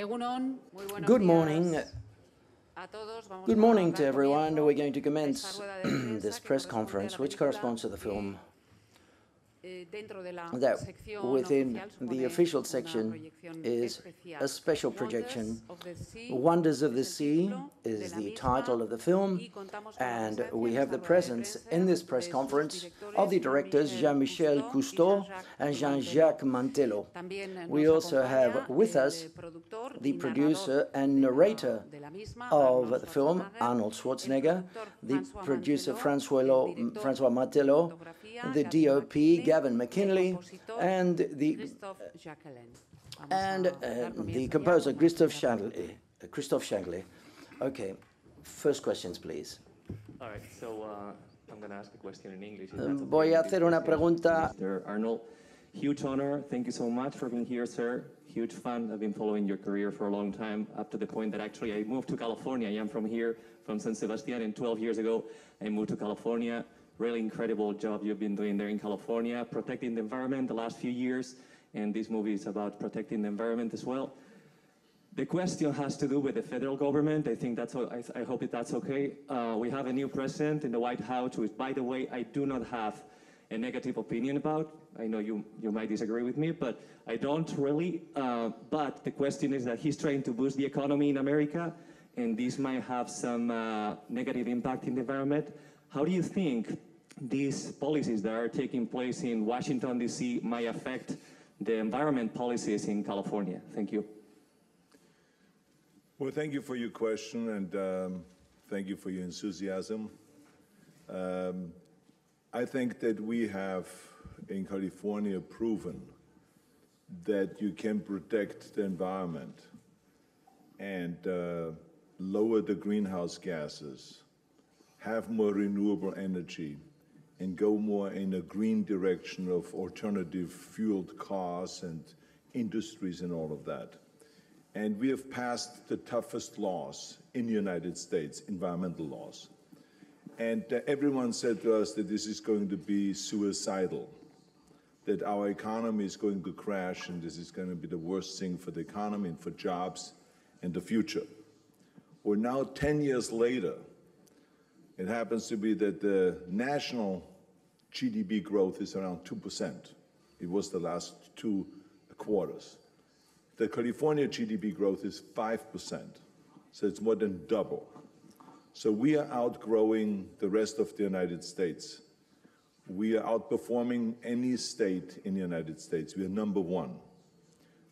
Good morning. Good morning to everyone. We're going to commence this press conference, which corresponds to the film that within the official section is a special projection. Wonders of the Sea is the title of the film, and we have the presence in this press conference of the directors Jean-Michel Cousteau and Jean-Jacques Mantello. We also have with us the producer and narrator of the film, Arnold Schwarzenegger, the producer Francois Martello, the DOP Gavin McKinley, and the composer Christophe Changlet. Okay, first questions, please. All right, so I'm going to ask a question in English. Voy a hacer una pregunta. Mr. Arnold, huge honor. Thank you so much for being here, sir. Huge fan. I've been following your career for a long time, up to the point that actually I moved to California. I am from here, from San Sebastian, and 12 years ago I moved to California. Really incredible job you've been doing there in California, protecting the environment the last few years, and this movie is about protecting the environment as well. The question has to do with the federal government. I think that's. I hope that's okay. We have a new president in the White House, which, by the way, I do not have a negative opinion about. I know you might disagree with me, but I don't really. But the question is that he's trying to boost the economy in America, and this might have some negative impact in the environment. How do you think these policies that are taking place in Washington, D.C. might affect the environment policies in California? Thank you. Well, thank you for your question, and thank you for your enthusiasm. I think that we have, in California, proven that you can protect the environment and lower the greenhouse gases, have more renewable energy, and go more in a green direction of alternative fueled cars and industries and all of that. And we have passed the toughest laws in the United States, environmental laws. And everyone said to us that this is going to be suicidal, that our economy is going to crash, and this is going to be the worst thing for the economy and for jobs and the future. Well, now 10 years later, it happens to be that the national GDP growth is around 2%. It was the last 2 quarters. The California GDP growth is 5%, so it's more than double. So we are outgrowing the rest of the United States. We are outperforming any state in the United States. We are number one.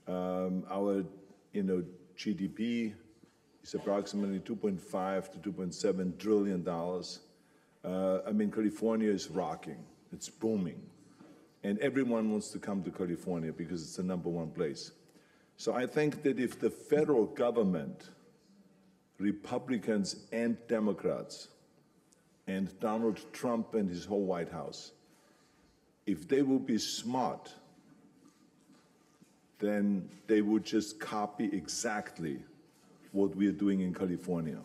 Our GDP is approximately $2.5 to $2.7 trillion. I mean, California is rocking. It's booming. And everyone wants to come to California because it's the number one place. So I think that if the federal government, Republicans and Democrats, and Donald Trump and his whole White House, if they will be smart, then they would just copy exactly what we are doing in California,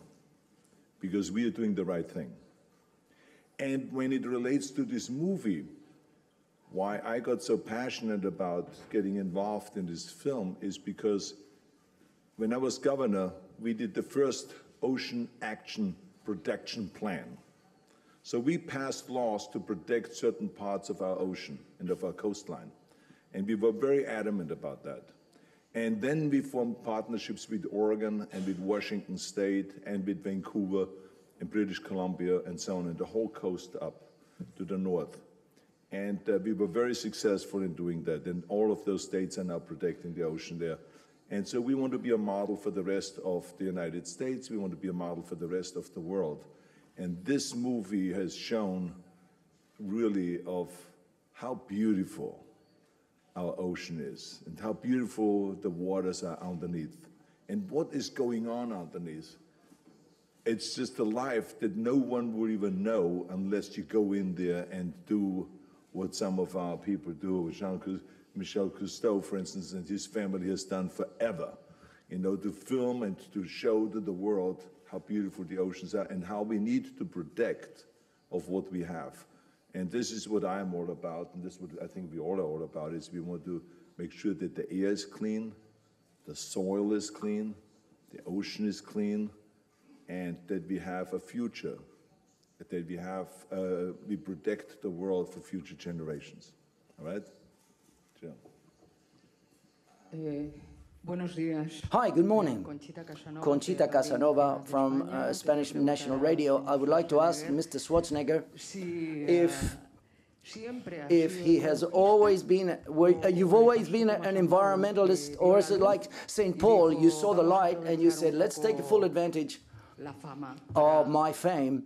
because we are doing the right thing. And when it relates to this movie, why I got so passionate about getting involved in this film is because when I was governor, we did the first Ocean Action Protection Plan. So we passed laws to protect certain parts of our ocean and of our coastline. And we were very adamant about that. And then we formed partnerships with Oregon and with Washington State and with Vancouver and British Columbia and so on, and the whole coast up to the north. And we were very successful in doing that. And all of those states are now protecting the ocean there. And so we want to be a model for the rest of the United States. We want to be a model for the rest of the world. And this movie has shown really of how beautiful our ocean is and how beautiful the waters are underneath and what is going on underneath. It's just a life that no one will even know unless you go in there and do what some of our people do. Jean-Michel Cousteau, for instance, and his family has done forever, to film and to show to the world how beautiful the oceans are and how we need to protect of what we have. And this is what I'm all about, and this is what I think we all are all about, is we want to make sure that the air is clean, the soil is clean, the ocean is clean, and that we have a future, that we protect the world for future generations. All right? Jill. Buenos días. Hi, good morning. Conchita Conchita Casanova from Spanish National Radio. I would like to ask Mr. Schwarzenegger if he has always been, you've always been an environmentalist, or is it like St. Paul, you saw the light and you said, let's take full advantage of my fame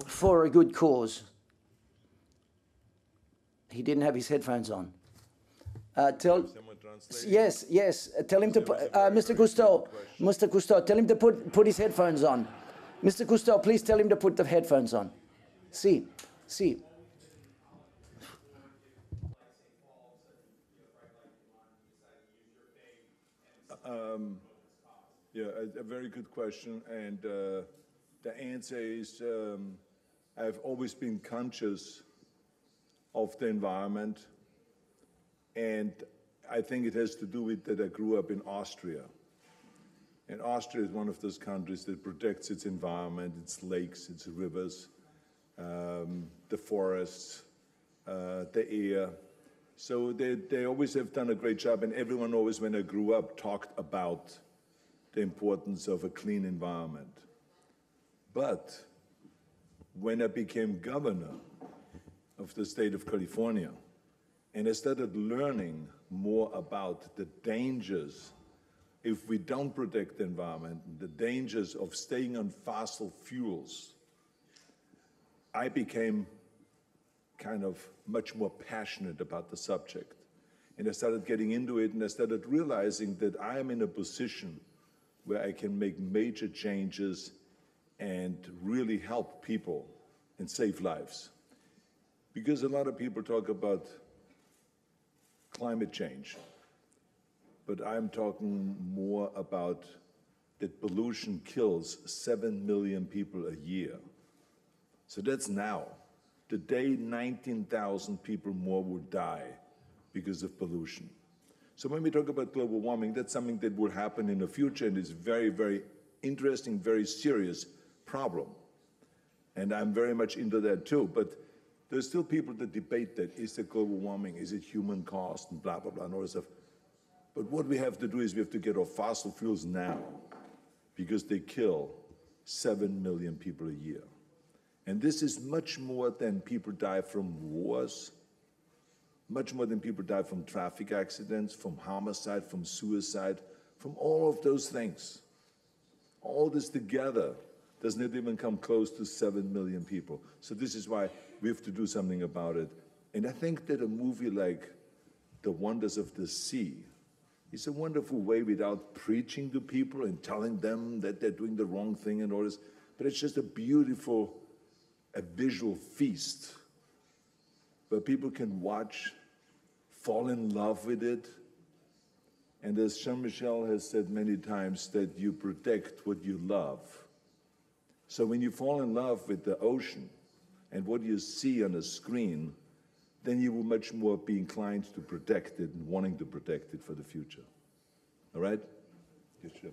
for a good cause? He didn't have his headphones on. Yes, tell him to put, Mr. Cousteau, tell him to put his headphones on. Mr. Cousteau, please tell him to put the headphones on. See. Yeah, a very good question, and the answer is I've always been conscious of the environment, and I think it has to do with that I grew up in Austria. And Austria is one of those countries that protects its environment, its lakes, its rivers, the forests, the air. So they always have done a great job, and everyone always, when I grew up, talked about the importance of a clean environment. But when I became governor of the state of California, and I started learning more about the dangers if we don't protect the environment, the dangers of staying on fossil fuels, I became kind of much more passionate about the subject. And I started getting into it, and I started realizing that I am in a position where I can make major changes and really help people and save lives. Because a lot of people talk about climate change, but I'm talking more about that pollution kills 7 million people a year. So that's now. Today, 19,000 people more will die because of pollution. So when we talk about global warming, that's something that will happen in the future, and is very, very interesting, very serious problem. And I'm very much into that too. But there's still people that debate that. Is it global warming? Is it human caused? And blah, blah, blah, and all this stuff. But what we have to do is we have to get off fossil fuels now, because they kill 7 million people a year. And this is much more than people die from wars, much more than people die from traffic accidents, from homicide, from suicide, from all of those things. All this together does not even come close to 7 million people. So this is why we have to do something about it. And I think that a movie like The Wonders of the Sea is a wonderful way, without preaching to people and telling them that they're doing the wrong thing and all this, but it's just a beautiful, a visual feast where people can watch, fall in love with it. And as Jean-Michel has said many times, that you protect what you love. So when you fall in love with the ocean and what you see on a screen, then you will much more be inclined to protect it and wanting to protect it for the future. All right? Yes, sure.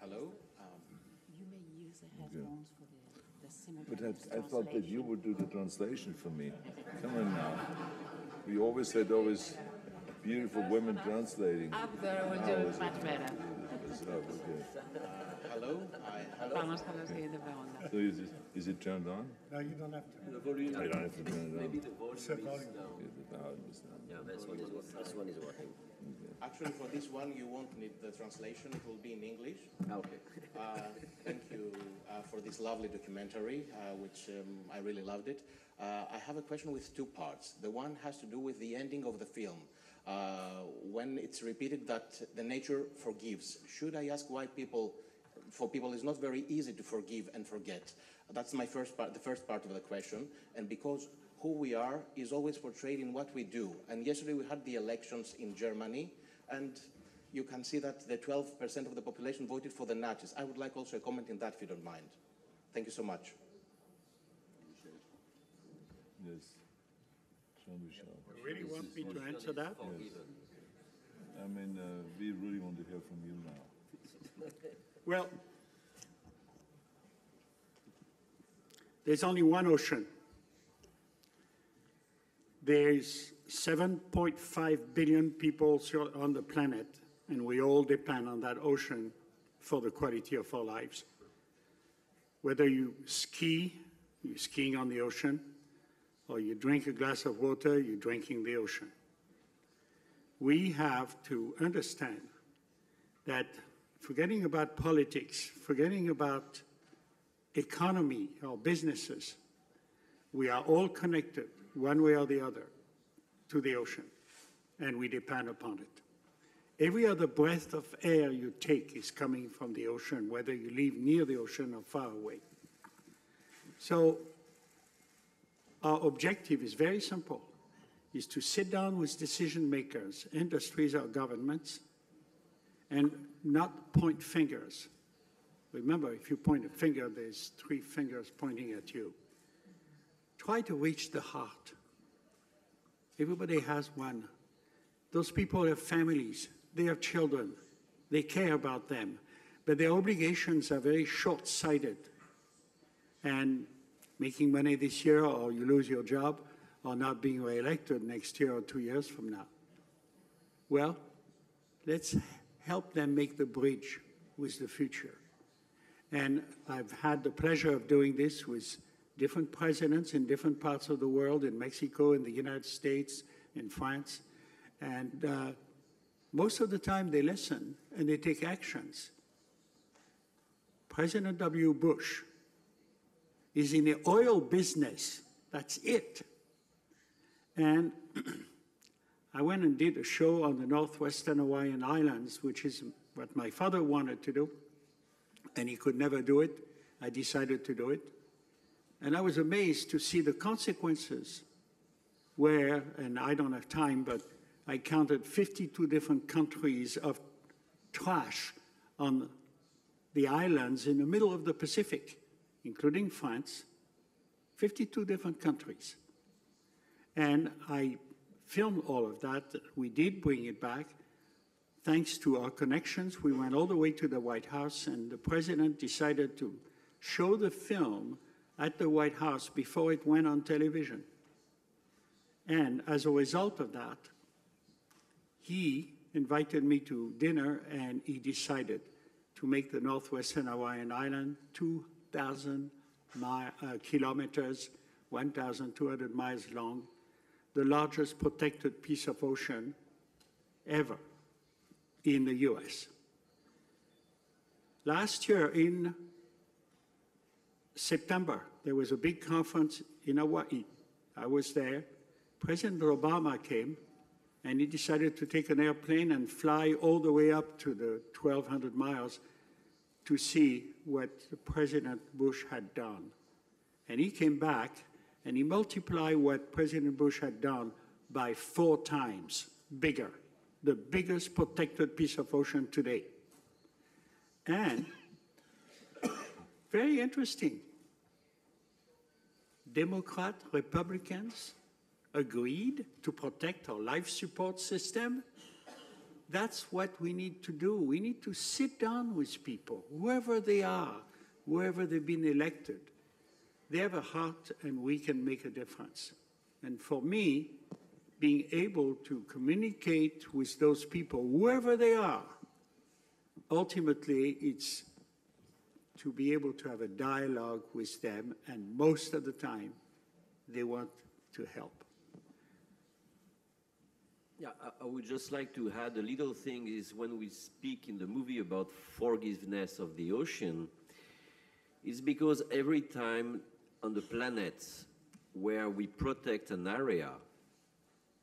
Hello. You may use the headphones for the But simultaneous I thought that you translation. would do the translation for me. Come on now. We always had beautiful women translating. Up there will do it much better. Hello. Vamos a la siguiente pregunta. So is it turned on? No, you don't have to. I don't have to turn it on. Set volume. Yeah, this one is working. Actually, for this one, you won't need the translation. It will be in English. Okay. Thank you for this lovely documentary, which I really loved it. I have a question with two parts. The one has to do with the ending of the film. When it's repeated that the nature forgives, should I ask why for people it's not very easy to forgive and forget? That's my first part, the first part of the question. And because who we are is always portrayed in what we do. And yesterday we had the elections in Germany, and you can see that the 12% of the population voted for the Nazis. I would like also a comment in that, if you don't mind. Thank you so much. Yes. Jean-Michel. You really want me to answer that? I mean, we really want to hear from you now. Well, there's only one ocean. There's 7.5 billion people on the planet, and we all depend on that ocean for the quality of our lives. Whether you ski, you're skiing on the ocean, or you drink a glass of water, you're drinking the ocean. We have to understand that forgetting about politics, forgetting about economy or businesses, we are all connected one way or the other to the ocean, and we depend upon it. Every other breath of air you take is coming from the ocean, whether you live near the ocean or far away. So our objective is very simple, is to sit down with decision makers, industries or governments, and not point fingers. Remember, if you point a finger, there's 3 fingers pointing at you. Try to reach the heart. Everybody has one. Those people have families, they have children, they care about them, but their obligations are very short-sighted. And making money this year, or you lose your job, or not being re-elected next year or 2 years from now. Well, let's help them make the bridge with the future. And I've had the pleasure of doing this with different presidents in different parts of the world, in Mexico, in the United States, in France. And most of the time they listen and they take actions. President W. Bush is in the oil business. That's it. And I went and did a show on the Northwestern Hawaiian Islands, which is what my father wanted to do, and he could never do it. I decided to do it. And I was amazed to see the consequences where, and I don't have time, but I counted 52 different countries of trash on the islands in the middle of the Pacific, including France, 52 different countries. And I filmed all of that. We did bring it back. Thanks to our connections, we went all the way to the White House, and the president decided to show the film at the White House before it went on television. And as a result of that, he invited me to dinner, and he decided to make the Northwestern Hawaiian Island 2,000 kilometers, 1,200 miles long, the largest protected piece of ocean ever in the US. Last year in September, there was a big conference in Hawaii. I was there. President Obama came, and he decided to take an airplane and fly all the way up to the 1,200 miles to see what President Bush had done. And he came back, and he multiplied what President Bush had done by 4 times bigger, the biggest protected piece of ocean today. And very interesting, Democrats, Republicans agreed to protect our life support system. That's what we need to do. We need to sit down with people, whoever they are, wherever they've been elected. They have a heart, and we can make a difference. And for me, being able to communicate with those people, whoever they are, ultimately it's to be able to have a dialogue with them, and most of the time, they want to help. Yeah, I would just like to add a little thing is when we speak in the movie about forgiveness of the ocean, it's because every time on the planet where we protect an area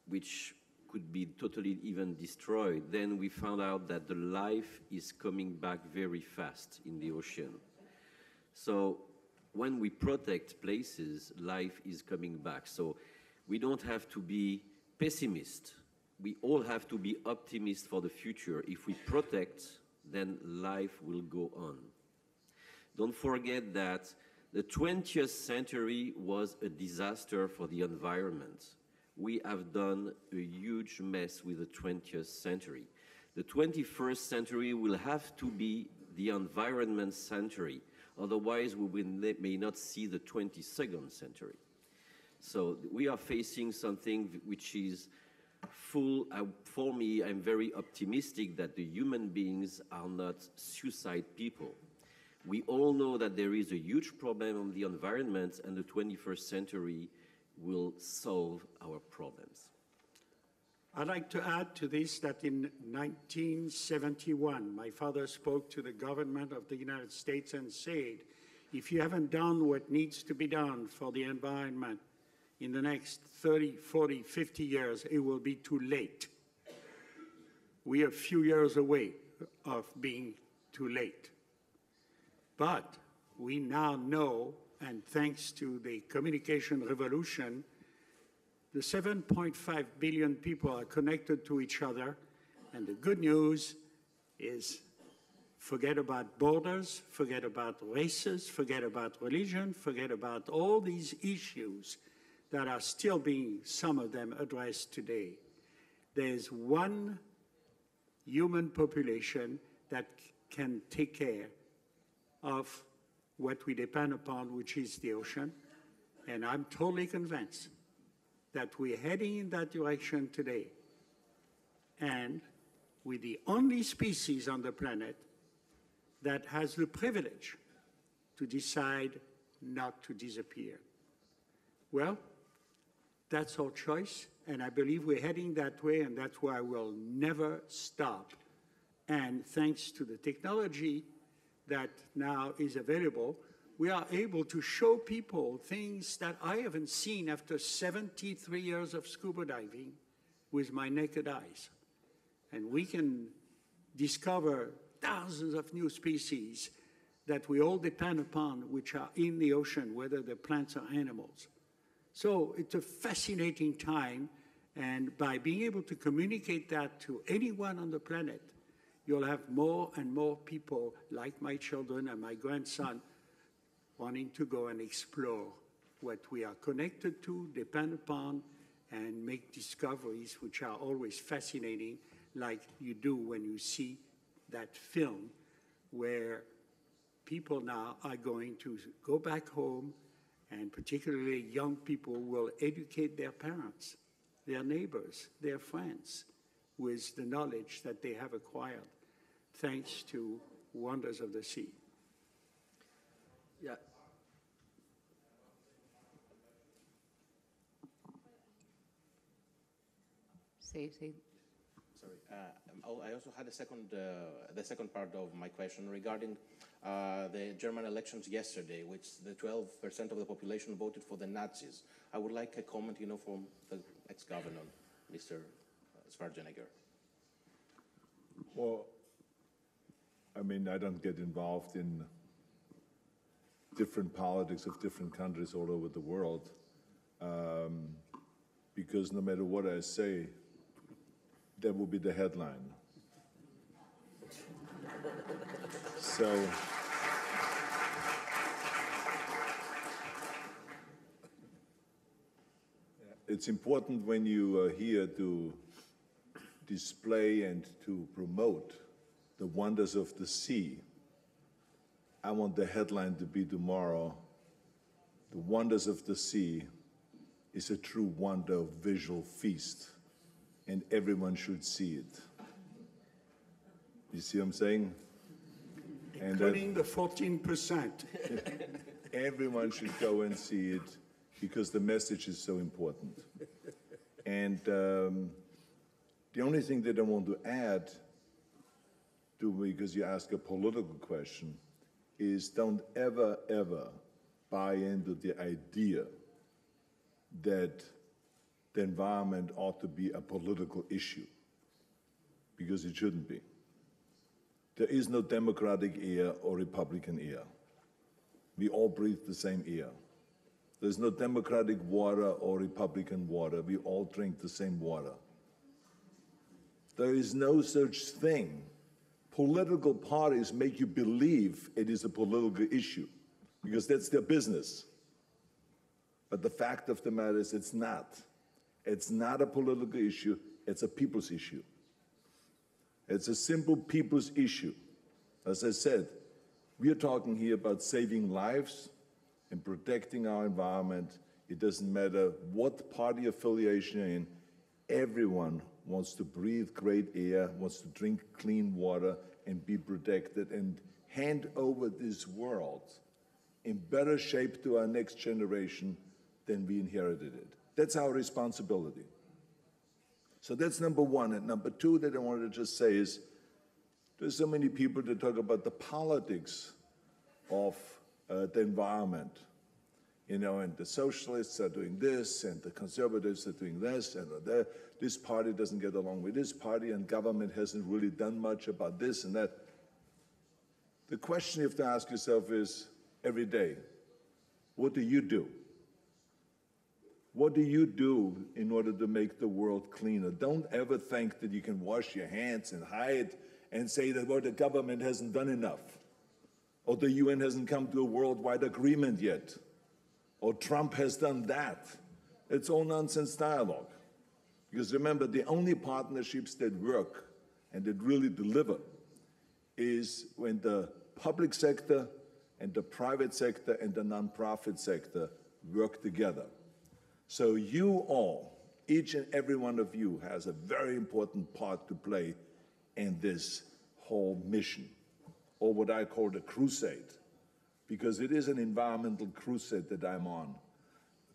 which could be totally even destroyed, then we found out that the life is coming back very fast in the ocean. So when we protect places, life is coming back. So we don't have to be pessimists. We all have to be optimists for the future. If we protect, then life will go on. Don't forget that the 20th century was a disaster for the environment. We have done a huge mess with the 20th century. The 21st century will have to be the environment century. Otherwise, may not see the 22nd century. So we are facing something which is full. For me, I'm very optimistic that the human beings are not suicide people. We all know that there is a huge problem on the environment, and the 21st century will solve our problems. I'd like to add to this that in 1971, my father spoke to the government of the United States and said, if you haven't done what needs to be done for the environment in the next 30, 40, 50 years, it will be too late. We are a few years away of being too late. But we now know, and thanks to the communication revolution, the 7.5 billion people are connected to each other, and the good news is forget about borders, forget about races, forget about religion, forget about all these issues that are still being, some of them, addressed today. There's one human population that can take care of what we depend upon, which is the ocean, and I'm totally convinced that we're heading in that direction today. And we're the only species on the planet that has the privilege to decide not to disappear. Well, that's our choice, and I believe we're heading that way, and that's why we'll never stop. And thanks to the technology that now is available, we are able to show people things that I haven't seen after 73 years of scuba diving with my naked eyes. And we can discover thousands of new species that we all depend upon, which are in the ocean, whether they're plants or animals. So it's a fascinating time, and by being able to communicate that to anyone on the planet, you'll have more and more people like my children and my grandson wanting to go and explore what we are connected to, depend upon, and make discoveries which are always fascinating, like you do when you see that film where people now are going to go back home, and particularly young people will educate their parents, their neighbors, their friends, with the knowledge that they have acquired thanks to Wonders of the Sea. Yeah. Sí. Sorry. I also had the second part of my question regarding the German elections yesterday, which the 12% of the population voted for the Nazis. I would like a comment, from the ex-governor, Mr. Schwarzenegger. Well, I mean, I don't get involved in different politics of different countries all over the world, because no matter what I say, that will be the headline. So it's important when you are here to display and to promote the wonders of the sea. I want the headline to be tomorrow, the wonders of the sea is a true wonder of visual feast, and everyone should see it. You see what I'm saying? Including the 14%. Everyone should go and see it because the message is so important. And the only thing that I want to add to, because you ask a political question, is don't ever, ever buy into the idea that the environment ought to be a political issue, because it shouldn't be. There is no Democratic air or Republican air. We all breathe the same air. There's no Democratic water or Republican water. We all drink the same water. There is no such thing. Political parties make you believe it is a political issue because that's their business. But the fact of the matter is it's not. It's not a political issue, it's a people's issue. It's a simple people's issue. As I said, we are talking here about saving lives and protecting our environment. It doesn't matter what party affiliation you're in. Everyone wants to breathe great air, wants to drink clean water and be protected and hand over this world in better shape to our next generation than we inherited it. That's our responsibility. So that's number one. And number two that I wanted to just say is, there's so many people that talk about the politics of the environment. You know, and the socialists are doing this, and the conservatives are doing this, and this party doesn't get along with this party, and government hasn't really done much about this and that. The question you have to ask yourself is, every day, what do you do? What do you do in order to make the world cleaner? Don't ever think that you can wash your hands and hide and say that, well, the government hasn't done enough, or the UN hasn't come to a worldwide agreement yet, or Trump has done that. It's all nonsense dialogue. Because remember, the only partnerships that work and that really deliver is when the public sector and the private sector and the nonprofit sector work together. So you all, each and every one of you, has a very important part to play in this whole mission, or what I call the crusade, because it is an environmental crusade that I'm on,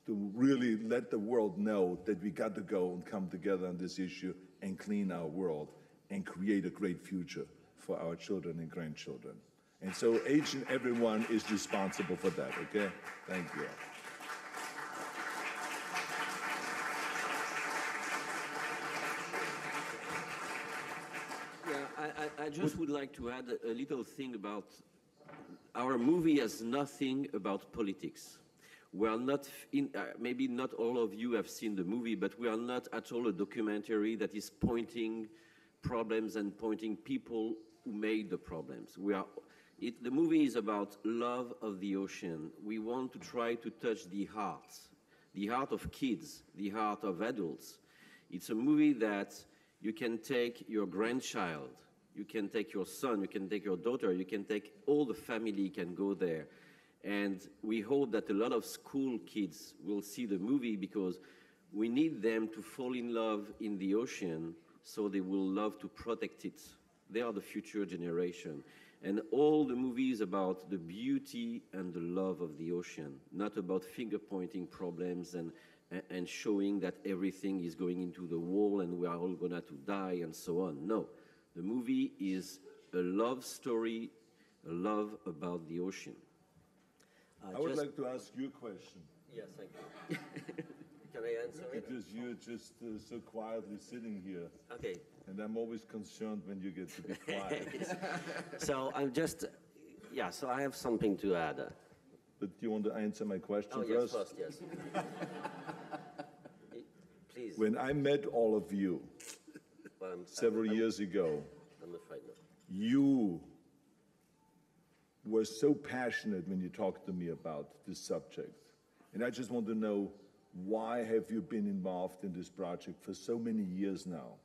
to really let the world know that we got to go and come together on this issue and clean our world and create a great future for our children and grandchildren. And so each and every one is responsible for that, okay? Thank you. I just would like to add a little thing about our movie has nothing about politics. We are not, maybe not all of you have seen the movie, but we are not at all a documentary that is pointing problems and pointing people who made the problems. The movie is about love of the ocean. We want to try to touch the heart of kids, the heart of adults. It's a movie that you can take your grandchild, you can take your son, you can take your daughter, you can take all the family can go there. And we hope that a lot of school kids will see the movie because we need them to fall in love in the ocean so they will love to protect it. They are the future generation. And all the movies about the beauty and the love of the ocean, not about finger-pointing problems and showing that everything is going into the wall and we are all going to die and so on. No, the movie is a love story, a love about the ocean. I would like to ask you a question. Yes, thank you. Can I answer it? Because you're just so quietly sitting here. Okay. And I'm always concerned when you get to be quiet. So I'm just, so I have something to add. But do you want to answer my question yes, first? Yes. Please. When I met all of you several years ago, I'm afraid not. You were so passionate when you talked to me about this subject. And I just want to know, why have you been involved in this project for so many years now?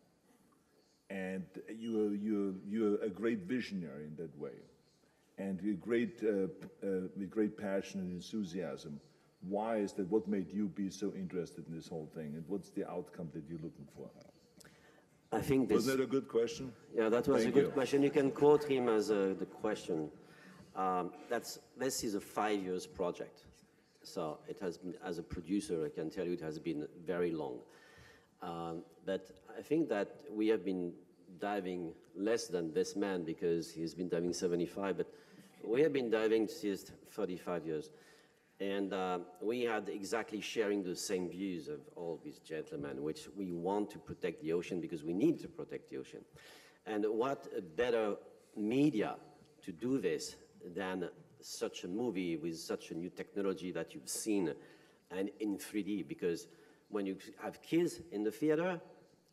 And you're a great visionary in that way, and with great passion and enthusiasm. Why is that? What made you be so interested in this whole thing, and what's the outcome that you're looking for? I think this... Was that a good question? Yeah, that was a good question. You can quote him as the question. This is a 5 years project. So it has been, as a producer, I can tell you it has been very long. But I think that we have been diving less than this man because he's been diving 75, but we have been diving since 35 years. And we had exactly sharing the same views of all these gentlemen, which we want to protect the ocean because we need to protect the ocean. And what a better media to do this than such a movie with such a new technology that you've seen and in 3D, because when you have kids in the theater,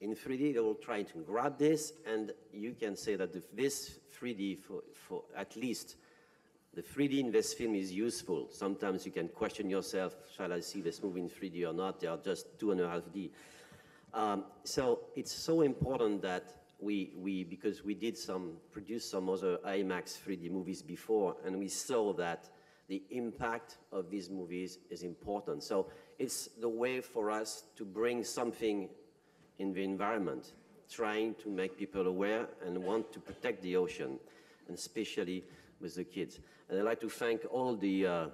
in 3D, they will try to grab this, and you can say that if this 3D, for at least the 3D in this film is useful. Sometimes you can question yourself, shall I see this movie in 3D or not? They are just 2.5D. So it's so important that because we produced some other IMAX 3D movies before, and we saw that the impact of these movies is important. So it's the way for us to bring something in the environment, trying to make people aware and want to protect the ocean, and especially with the kids. And I'd like to thank all the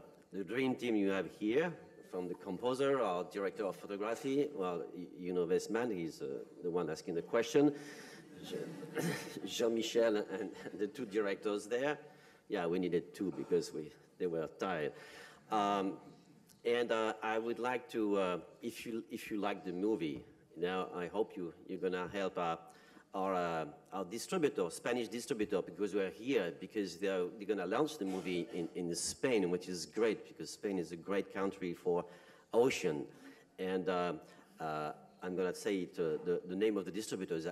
dream team you have here, from the composer, our director of photography. Well, you know this man, he's the one asking the question. Jean-Michel and the two directors there. Yeah, we needed two because they were tired. And I would like to, if you like the movie, now I hope you're gonna help our distributor, Spanish distributor, because we're here because they're gonna launch the movie in Spain, which is great because Spain is a great country for ocean. And I'm gonna say it, the name of the distributor is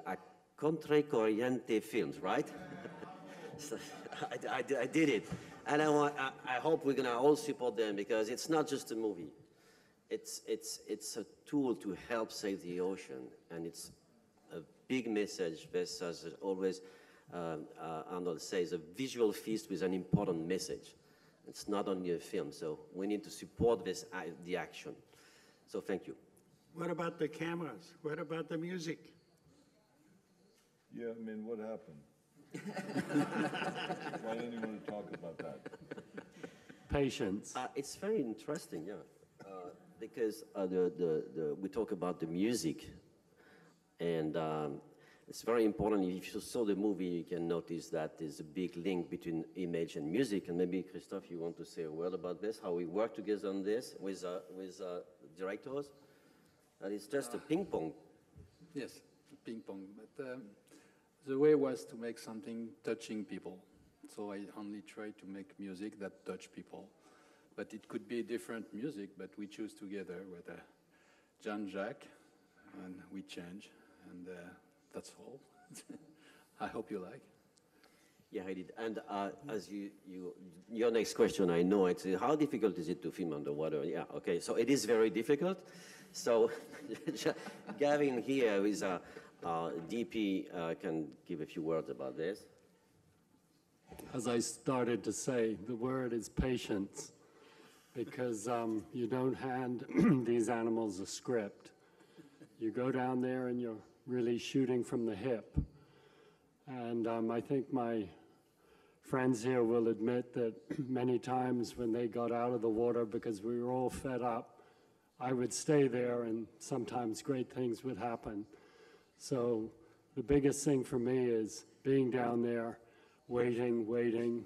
Contracorriente Films, right? So I did it. And I hope we're gonna all support them because it's not just a movie. It's a tool to help save the ocean, and it's a big message. This, as always, Arnold says, a visual feast with an important message. It's not only a film, so we need to support this, the action. So thank you. What about the cameras? What about the music? Yeah, I mean, what happened? Why didn't you want to talk about that? Patience. It's very interesting, yeah, because we talk about the music, and it's very important. If you saw the movie, you can notice that there's a big link between image and music. And maybe, Christophe, you want to say a word about this, how we work together on this with directors? And it's just a ping pong. Yes, ping pong. But the way was to make something touching people. So I only try to make music that touch people. But it could be different music, but we choose together with Jean-Jacques, and we change, and that's all. I hope you like. Yeah, I did. And as your next question, I know it's how difficult is it to film underwater? Yeah, okay. So it is very difficult. So Gavin here, who is DP, can give a few words about this. As I started to say, the word is patience, because you don't hand these animals a script. You go down there and you're really shooting from the hip. And I think my friends here will admit that many times when they got out of the water, because we were all fed up, I would stay there and sometimes great things would happen. So the biggest thing for me is being down there, waiting,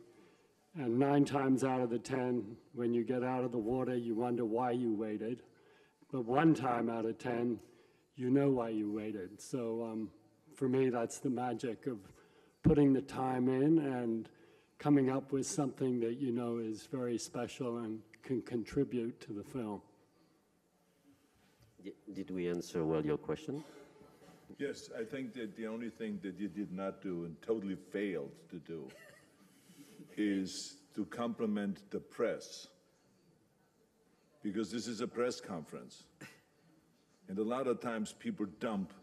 and 9 times out of the 10, when you get out of the water, you wonder why you waited. But 1 time out of 10, you know why you waited. So for me, that's the magic of putting the time in and coming up with something that you know is very special and can contribute to the film. Did we answer well your question? Yes, I think that the only thing that you did not do and totally failed to do is to compliment the press, because this is a press conference. And a lot of times people dump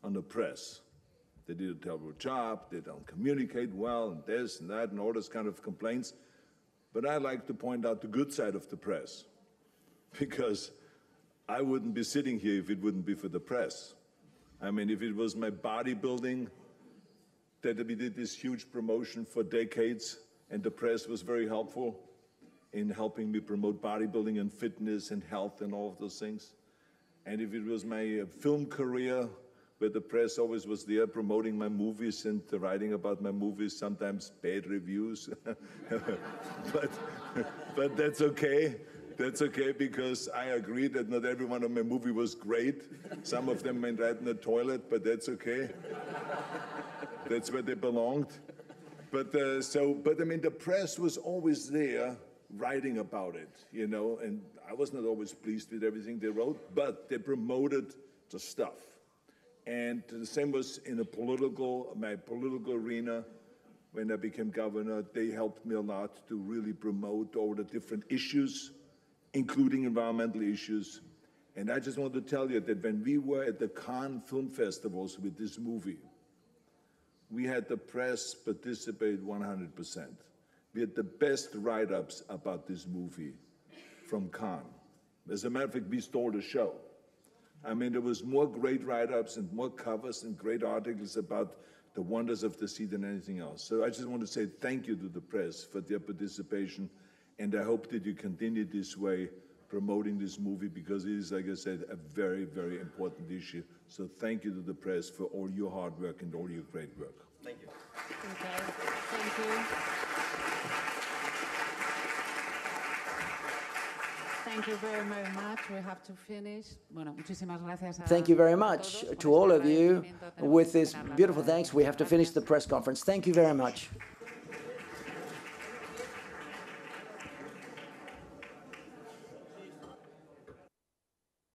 on the press. They did a terrible job, they don't communicate well, and this and that, and all those kind of complaints. But I like to point out the good side of the press, because I wouldn't be sitting here if it wouldn't be for the press. I mean, if it was my bodybuilding, that we did this huge promotion for decades, and the press was very helpful in helping me promote bodybuilding and fitness and health and all of those things. And if it was my film career, where the press always was there promoting my movies and writing about my movies, sometimes bad reviews, but that's okay. That's okay, because I agree that not every one of my movie was great. Some of them went right in the toilet, but that's okay. That's where they belonged. But I mean, the press was always there writing about it, you know, and I was not always pleased with everything they wrote, but they promoted the stuff. And the same was in my political arena. When I became governor, they helped me a lot to really promote all the different issues, including environmental issues. And I just want to tell you that when we were at the Cannes Film Festivals with this movie, We had the press participate 100%. We had the best write-ups about this movie from Cannes. As a matter of fact, we stole the show. I mean, there was more great write-ups and more covers and great articles about the wonders of the sea than anything else. So I just want to say thank you to the press for their participation, and I hope that you continue this way, promoting this movie, because it is, like I said, a very, very important issue. So thank you to the press for all your hard work and all your great work. Thank you. Okay, thank you. Thank you very, very much. We have to finish. Bueno, muchísimas gracias. Thank you very much to all of you. With this beautiful thanks, we have to finish the press conference. Thank you very much.